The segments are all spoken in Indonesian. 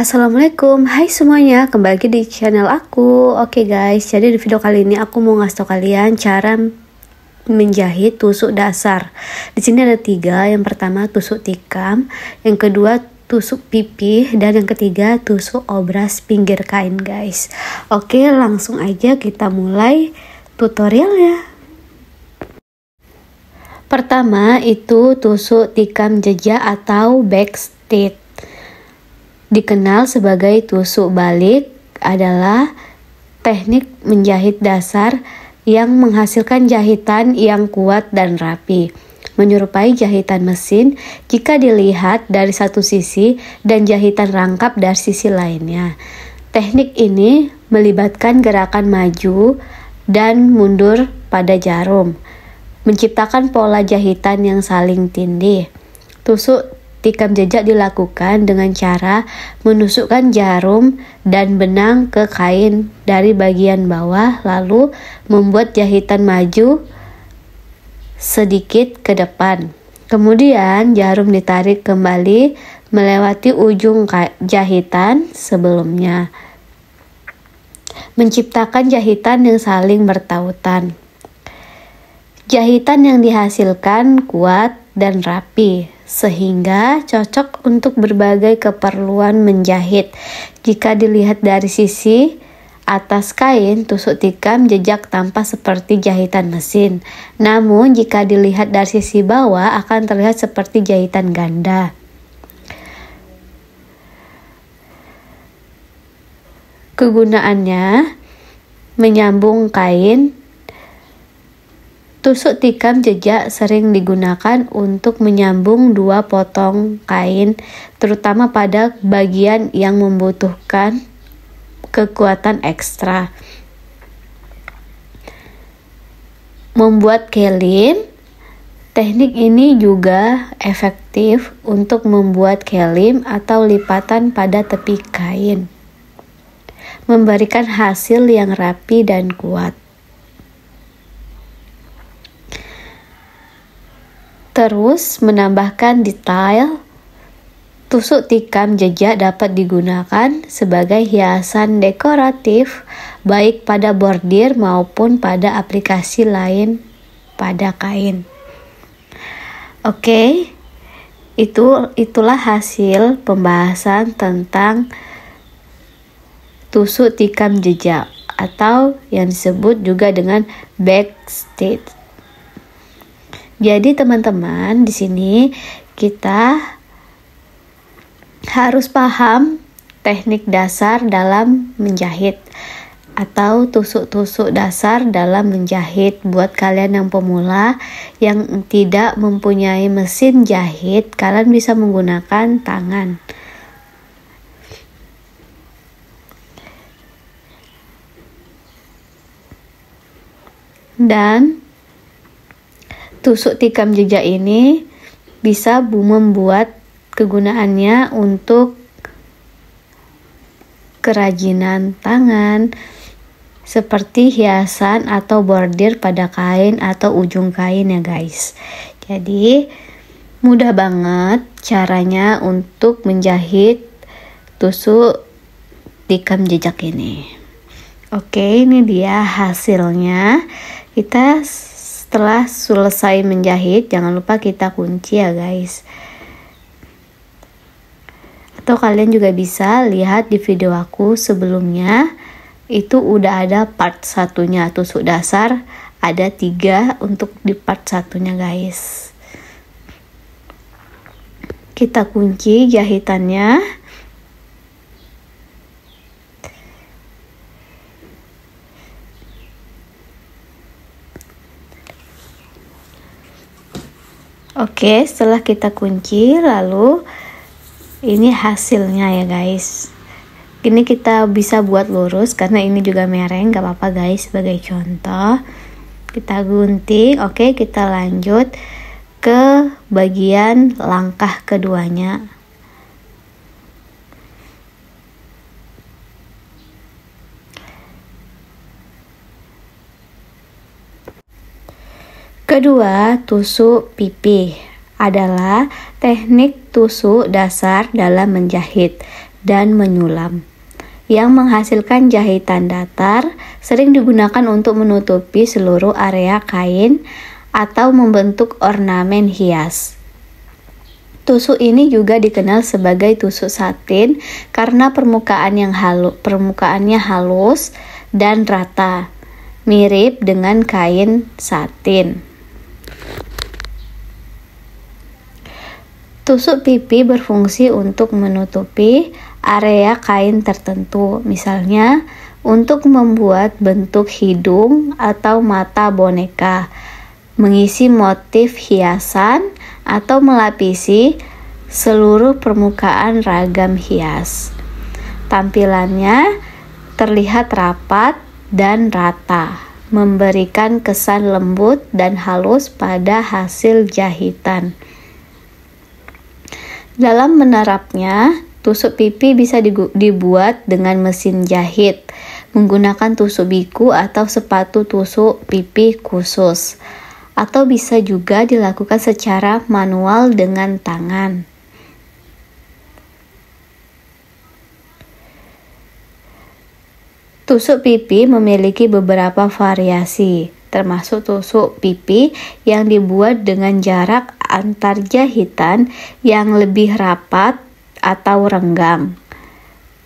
Assalamualaikum, hai semuanya, kembali lagi di channel aku. Oke guys, jadi di video kali ini aku mau ngasih tau kalian cara menjahit tusuk dasar. Di sini ada 3. Yang pertama tusuk tikam, yang kedua tusuk pipih, dan yang ketiga tusuk obras pinggir kain guys. Oke, langsung aja kita mulai tutorialnya. Pertama itu tusuk tikam jejak atau backstitch. Dikenal sebagai tusuk balik adalah teknik menjahit dasar yang menghasilkan jahitan yang kuat dan rapi, menyerupai jahitan mesin jika dilihat dari satu sisi dan jahitan rangkap dari sisi lainnya. Teknik ini melibatkan gerakan maju dan mundur pada jarum, menciptakan pola jahitan yang saling tindih. Tusuk tikam jejak dilakukan dengan cara menusukkan jarum dan benang ke kain dari bagian bawah, lalu membuat jahitan maju sedikit ke depan. Kemudian jarum ditarik kembali melewati ujung jahitan sebelumnya, menciptakan jahitan yang saling bertautan. Jahitan yang dihasilkan kuat dan rapi, sehingga cocok untuk berbagai keperluan menjahit. Jika dilihat dari sisi atas kain, tusuk tikam jejak tampak seperti jahitan mesin. Namun jika dilihat dari sisi bawah akan terlihat seperti jahitan ganda. Kegunaannya menyambung kain. Tusuk tikam jejak sering digunakan untuk menyambung dua potong kain, terutama pada bagian yang membutuhkan kekuatan ekstra. Membuat kelin. Teknik ini juga efektif untuk membuat kelin atau lipatan pada tepi kain, memberikan hasil yang rapi dan kuat. Terus menambahkan detail, tusuk tikam jejak dapat digunakan sebagai hiasan dekoratif baik pada bordir maupun pada aplikasi lain pada kain. Oke, itulah hasil pembahasan tentang tusuk tikam jejak atau yang disebut juga dengan backstitch. Jadi teman-teman, di sini kita harus paham teknik dasar dalam menjahit atau tusuk-tusuk dasar dalam menjahit. Buat kalian yang pemula yang tidak mempunyai mesin jahit, kalian bisa menggunakan tangan. Dan tusuk tikam jejak ini bisa membuat kegunaannya untuk kerajinan tangan, seperti hiasan atau bordir pada kain atau ujung kain ya guys. Jadi mudah banget caranya untuk menjahit tusuk tikam jejak ini. Oke, ini dia hasilnya. Kita setelah selesai menjahit, jangan lupa kita kunci ya guys. Atau kalian juga bisa lihat di video aku sebelumnya, itu udah ada part satunya tusuk dasar, ada 3 untuk di part satunya guys. Kita kunci jahitannya. Oke, setelah kita kunci, lalu ini hasilnya ya guys. Ini kita bisa buat lurus karena ini juga mereng, gak apa-apa guys, sebagai contoh. Kita gunting. Oke, kita lanjut ke bagian langkah keduanya. Kedua, tusuk pipih adalah teknik tusuk dasar dalam menjahit. dan menyulam. Yang menghasilkan jahitan datar sering digunakan untuk menutupi seluruh area kain atau membentuk ornamen hias. Tusuk ini juga dikenal sebagai tusuk satin karena permukaannya halus dan rata, mirip dengan kain satin. Tusuk pipi berfungsi untuk menutupi area kain tertentu, misalnya untuk membuat bentuk hidung atau mata boneka, mengisi motif hiasan, atau melapisi seluruh permukaan ragam hias. Tampilannya terlihat rapat dan rata, memberikan kesan lembut dan halus pada hasil jahitan. Dalam menerapnya, tusuk pipi bisa dibuat dengan mesin jahit, menggunakan tusuk biku atau sepatu tusuk pipi khusus, atau bisa juga dilakukan secara manual dengan tangan. Tusuk pipi memiliki beberapa variasi, termasuk tusuk pipi yang dibuat dengan jarak antar jahitan yang lebih rapat atau renggang,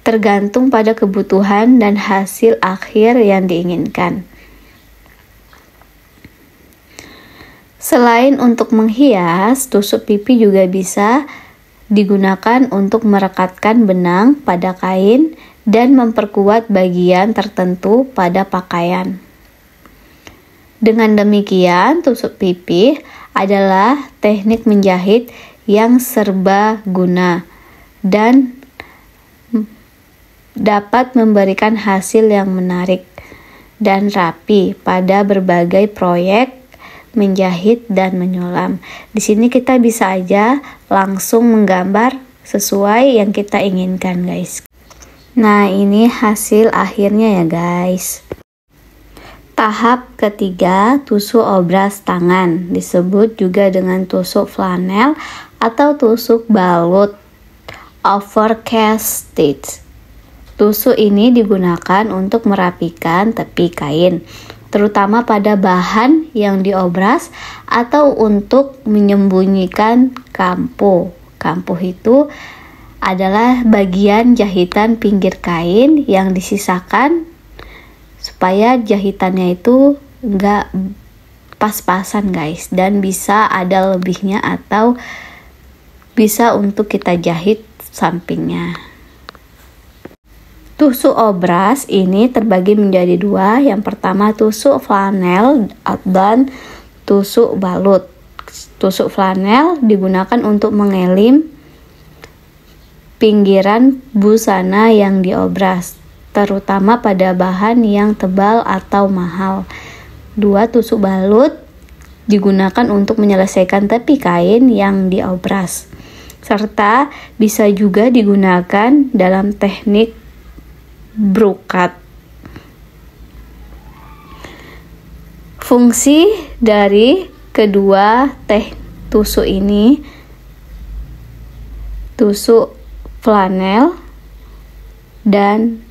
tergantung pada kebutuhan dan hasil akhir yang diinginkan. Selain untuk menghias, tusuk pipi juga bisa digunakan untuk merekatkan benang pada kain dan memperkuat bagian tertentu pada pakaian. Dengan demikian, tusuk pipi adalah teknik menjahit yang serbaguna dan dapat memberikan hasil yang menarik dan rapi pada berbagai proyek menjahit dan menyulam. Di sini kita bisa aja langsung menggambar sesuai yang kita inginkan, guys. Nah, ini hasil akhirnya ya, guys. Tahap ketiga, tusuk obras tangan, disebut juga dengan tusuk flanel atau tusuk balut, overcast stitch. Tusuk ini digunakan untuk merapikan tepi kain, terutama pada bahan yang diobras atau untuk menyembunyikan kampuh. Kampuh itu adalah bagian jahitan pinggir kain yang disisakan supaya jahitannya itu enggak pas-pasan, guys, dan bisa ada lebihnya atau bisa untuk kita jahit sampingnya. Tusuk obras ini terbagi menjadi dua. Yang pertama tusuk flanel dan tusuk balut. Tusuk flanel digunakan untuk mengelim pinggiran busana yang diobras, terutama pada bahan yang tebal atau mahal. Dua, tusuk balut digunakan untuk menyelesaikan tepi kain yang diobras, serta bisa juga digunakan dalam teknik brokat. Fungsi dari kedua tusuk ini, tusuk flanel dan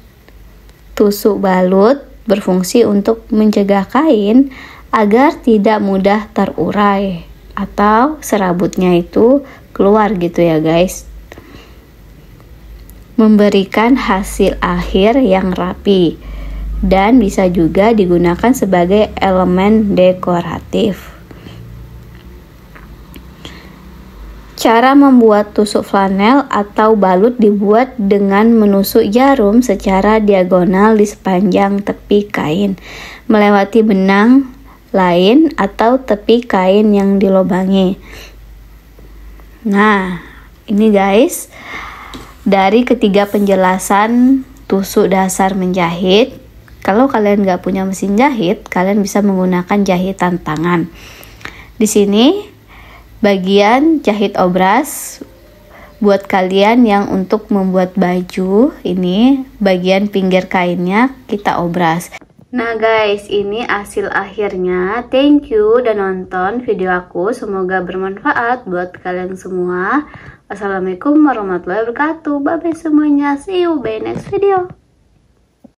tusuk balut, berfungsi untuk mencegah kain agar tidak mudah terurai atau serabutnya itu keluar gitu ya, guys. Memberikan hasil akhir yang rapi dan bisa juga digunakan sebagai elemen dekoratif. Cara membuat tusuk flanel atau balut dibuat dengan menusuk jarum secara diagonal di sepanjang tepi kain, melewati benang lain atau tepi kain yang dilobangi. Nah, ini guys, dari ketiga penjelasan tusuk dasar menjahit. Kalau kalian nggak punya mesin jahit, kalian bisa menggunakan jahitan tangan. Di sini bagian jahit obras buat kalian yang untuk membuat baju, ini bagian pinggir kainnya kita obras. Nah guys, ini hasil akhirnya. Thank you udah nonton video aku. Semoga bermanfaat buat kalian semua. Wassalamualaikum warahmatullahi wabarakatuh. Bye bye semuanya. See you by next video.